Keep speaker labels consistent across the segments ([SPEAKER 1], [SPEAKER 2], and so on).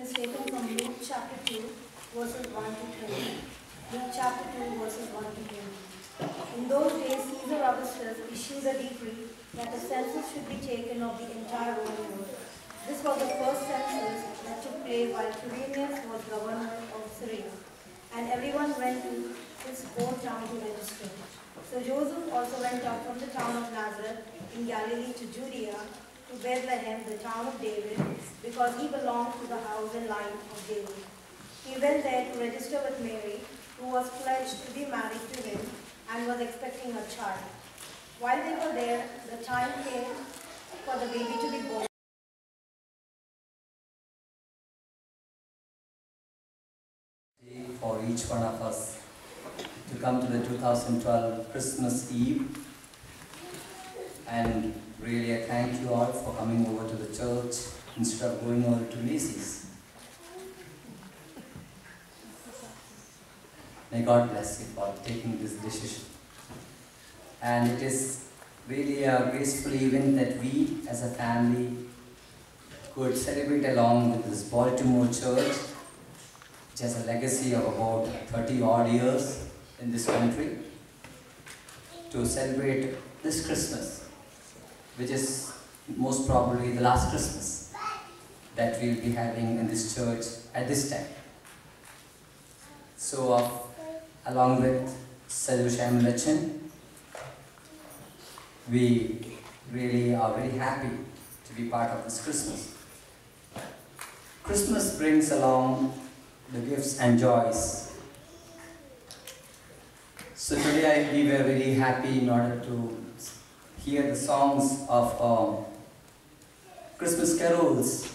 [SPEAKER 1] is taken from Luke chapter 2, verses 1 to 20. Luke chapter 2, verses 1 to 20. In those days, Caesar Augustus issued a decree that a census should be taken of the entire Roman world. This was the first census that took place while Quirinius was governor of Syria, and everyone went to his own town to register. So Joseph also went up from the town of Nazareth in Galilee to Judea, to Bethlehem, the town of David, because he belonged to the house and line of David. He went there to register with Mary, who was pledged to be married to him and was expecting a child. While they were there, the time came for the baby to be born.
[SPEAKER 2] For each one of us to come to the 2012 Christmas Eve, and really I thank you all for coming over to the church instead of going over to Macy's. May God bless you for taking this decision. And it is really a graceful event that we as a family could celebrate along with this Baltimore church, which has a legacy of about 30 odd years in this country, to celebrate this Christmas, which is most probably the last Christmas that we'll be having in this church at this time. So, along with Sadhu Shamlachan, we really are very happy to be part of this Christmas. Christmas brings along the gifts and joys. So today we were very happy in order to hear the songs of Christmas carols.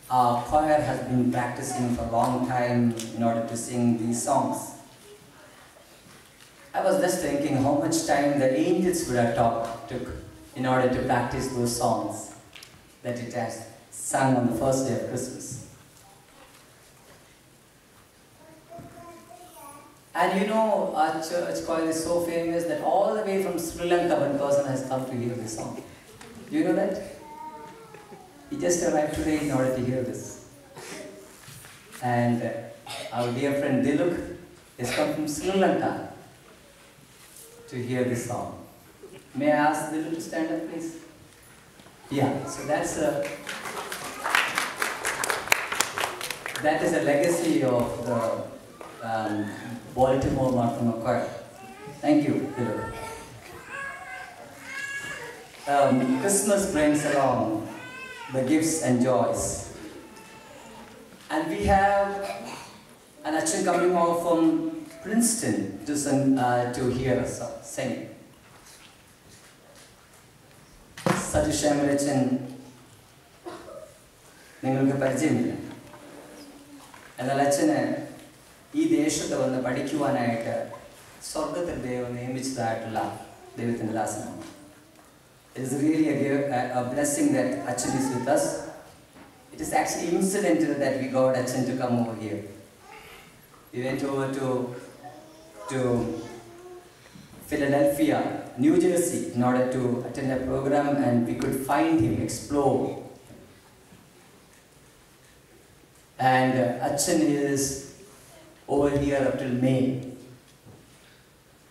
[SPEAKER 2] Our choir has been practicing for a long time in order to sing these songs. I was just thinking how much time the angels would have took in order to practice those songs that it has sung on the first day of Christmas. And you know, our church choir is so famous that all the way from Sri Lanka one person has come to hear this song. Do you know that? He just arrived today in order to hear this. And our dear friend Diluk has come from Sri Lanka to hear this song. May I ask Diluk to stand up, please? Yeah, so that is a legacy of the Baltimore Marthomachurch. Thank you, Diluk. Christmas brings along the gifts and joys. And we have an Achan coming over from Princeton to hear us sing. Sadhu Shamlachan, നിങ്ങൾക്ക് പരിചയമില്ല. എന്നാൽ അച്ഛന് ഈ ദേശത്ത് വന്ന് പഠിക്കുവാനായിട്ട് സ്വർഗത്തിൽ ദൈവം നിയമിച്ചതായിട്ടുള്ള ദൈവത്തിൻ്റെ ദാസനാണ്. It is really a blessing that Achan is with us. It is actually incidental that we got Achan to come over here. We went over to Philadelphia, New Jersey, in order to attend a program, and we could find him, explore. And Achan is over here up till May.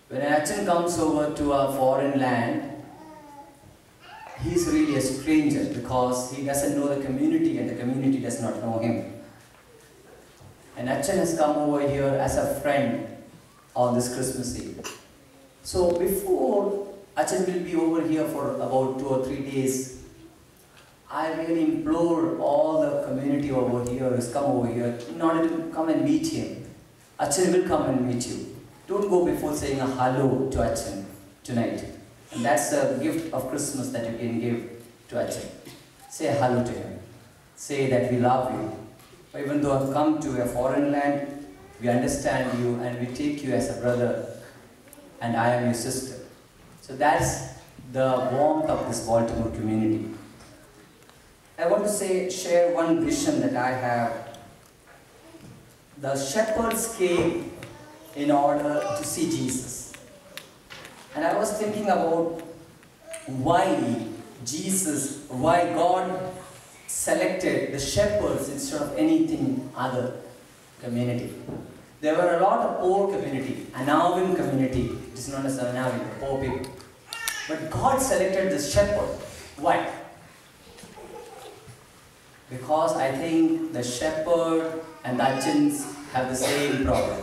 [SPEAKER 2] When Achan comes over to a foreign land, he is really a stranger because he doesn't know the community and the community does not know him. And Achan has come over here as a friend on this Christmas Eve. So before Achan will be over here for about 2 or 3 days, I really implore all the community over here who's come over here in order to come and meet him. Achan will come and meet you. Don't go before saying a hello to Achan tonight. And that's a gift of Christmas that you can give to Achan. Say hello to him. Say that we love you. Even though I've come to a foreign land, we understand you and we take you as a brother, and I am your sister. So that's the warmth of this Baltimore community. I want to share one vision that I have. The shepherds came in order to see Jesus. And I was thinking about why God selected the shepherds instead of anything other community. There were a lot of poor community, Anavin community, it is known as Anavin, the poor people. But God selected the shepherd. Why? Because I think the shepherd and the urchins have the same problem.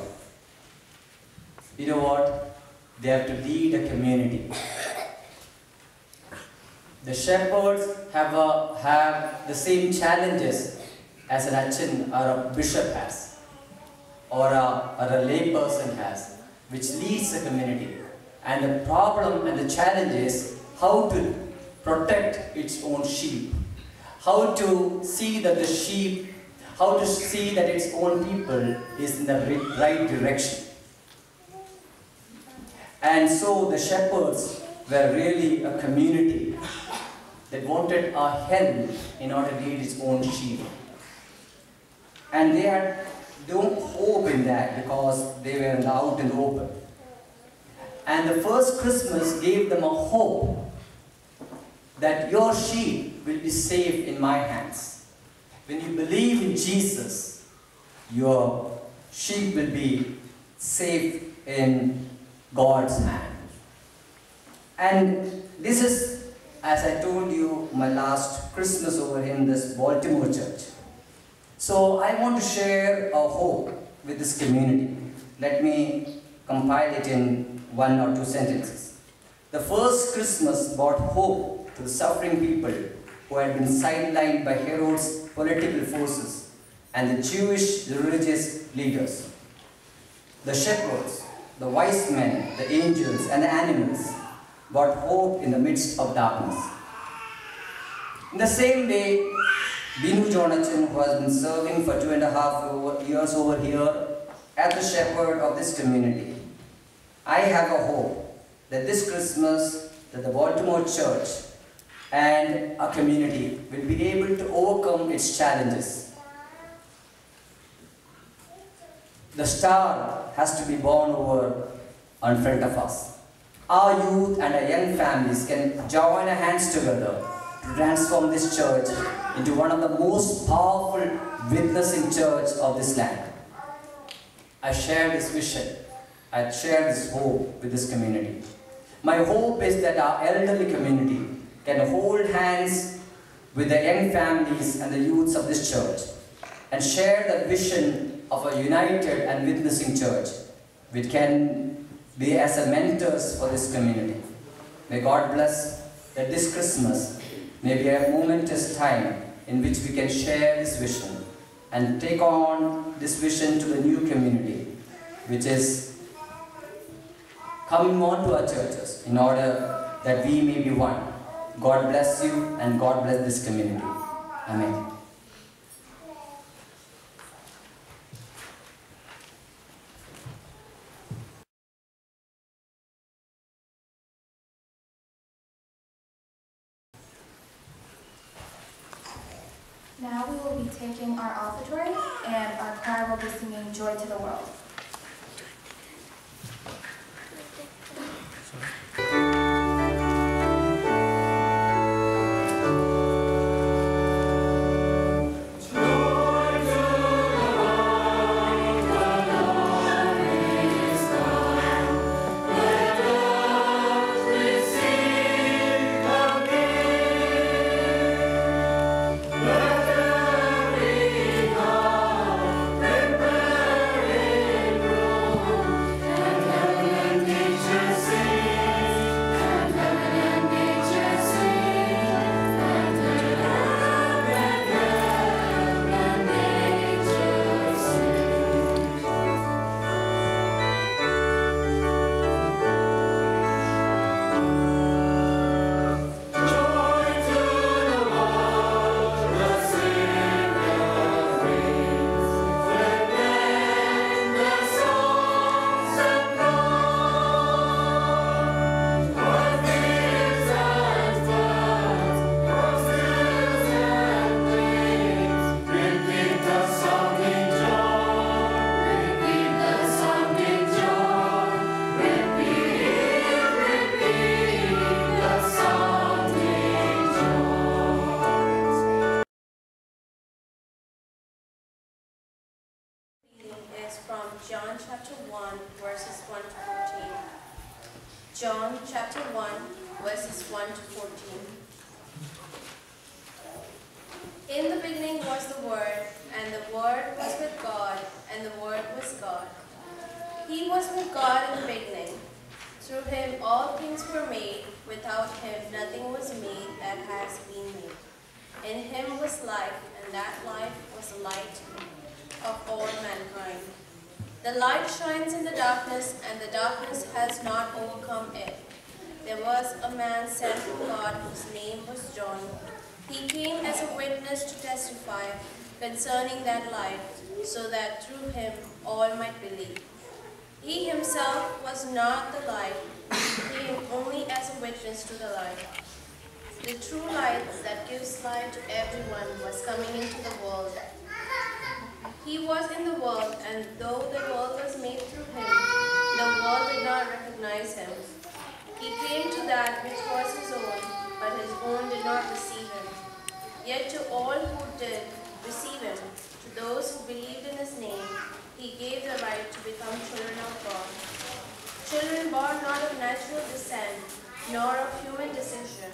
[SPEAKER 2] You know what? They have to lead a community. The shepherds have the same challenges as an urchin or a bishop has, or a lay person has, which leads the community. And the problem and the challenge is how to protect its own sheep, how to see that the sheep, how to see that its own people is in the right direction. And so the shepherds were really a community that wanted a help in order to lead its own sheep. And they had no hope in that because they were out in the open. And the first Christmas gave them a hope that your sheep will be safe in my hands. When you believe in Jesus, your sheep will be safe in God's hand. And this is, as I told you, my last Christmas over in this Baltimore church. So I want to share a hope with this community. Let me compile it in 1 or 2 sentences. The first Christmas brought hope to the suffering people who had been sidelined by Herod's political forces and the Jewish religious leaders. The shepherds, the wise men, the angels, and the animals brought hope in the midst of darkness. In the same way, Binu Jonathan, who has been serving for 2.5 years over here as the shepherd of this community, I have a hope that this Christmas, that the Baltimore church and our community will be able to overcome its challenges. The star has to be born over in front of us. Our youth and our young families can join our hands together to transform this church into one of the most powerful witnessing church of this land. I share this vision. I share this hope with this community. My hope is that our elderly community can hold hands with the young families and the youths of this church and share the vision of a united and witnessing church which can be as a mentors for this community. May God bless that this Christmas may be a momentous time in which we can share this vision and take on this vision to the new community which is coming on to our churches in order that we may be one. God bless you and God bless this community. Amen.
[SPEAKER 3] Now we will be taking our offertory and our choir will be singing Joy to the World.
[SPEAKER 4] Let every heart prepare John chapter 1, verses 1 to 14. John chapter 1, verses 1 to 14. In the beginning was the Word, and the Word was with God, and the Word was God. He was with God in the beginning. Through him all things were made. Without him nothing was made that has been made. In him was life, and that life was the light of all mankind. The light shines in the darkness, and the darkness has not overcome it. There was a man sent from God whose name was John. He came as a witness to testify concerning that light, so that through him all might believe. He himself was not the light, he came only as a witness to the light. The true light that gives light to everyone was coming into the world. He was in the world, and though the world was made through him, the world did not recognize him. He came to that which was his own, but his own did not receive him. Yet to all who did receive him, to those who believed in his name, he gave the right to become children of God. Children born not of natural descent, nor of human decision,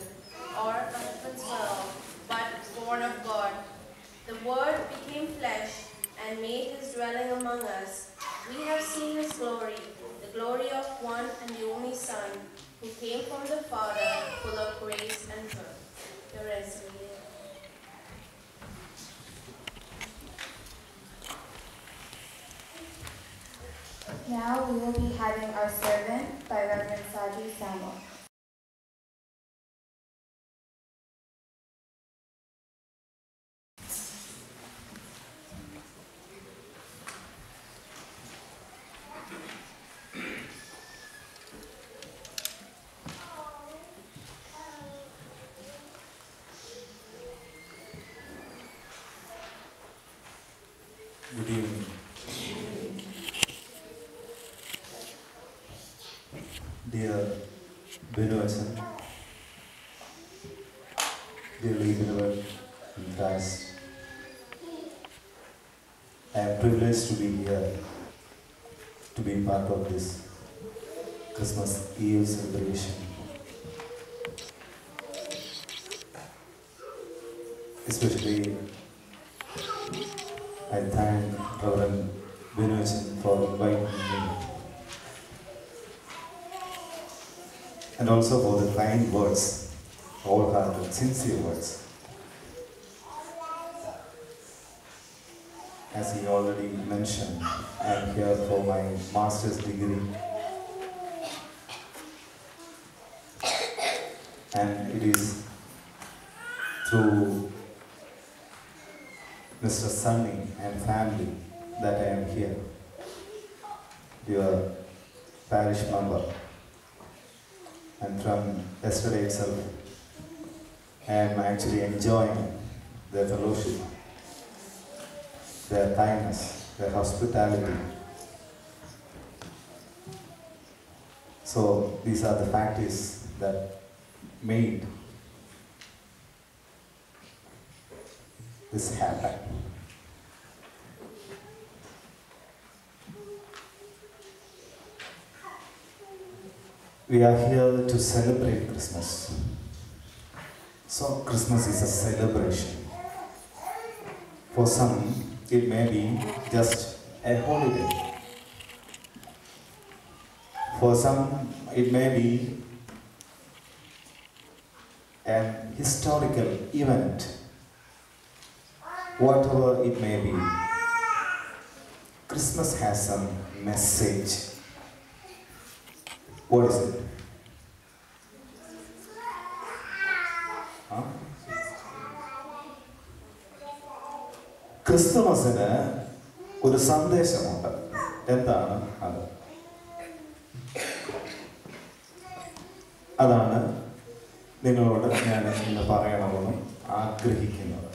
[SPEAKER 4] or of husband's will, but born of God. The Word became flesh and made his dwelling among us. We have seen his glory, the glory of one and the only Son, who came from the Father, full of grace and truth. The rest of it.
[SPEAKER 3] Now we will be having our servant by Reverend Sadhu Samuel.
[SPEAKER 5] Good evening. Dear Beloved, dearly beloved in Christ, I am privileged to be here, to be part of this Christmas Eve celebration. Especially, I thank Reverend Beloved for inviting me, and also for the kind words, wholehearted, sincere words. As he already mentioned, I am here for my master's degree, and it is through Mr. Sunny and family that I am here, your parish member. And from yesterday itself, I am actually enjoying their fellowship, their kindness, their hospitality. So these are the factors that made this happen. We are here to celebrate Christmas. So Christmas is a celebration. For some, it may be just a holiday. For some, it may be an historical event. Whatever it may be, Christmas has some message. What is it? ക്രിസ്തുമസിന് ഒരു സന്ദേശമുണ്ട്. എന്താണ് അത്? അതാണ് നിങ്ങളോട് ഞാൻ ഇന്ന് പറയണമെന്ന് ആഗ്രഹിക്കുന്നത്.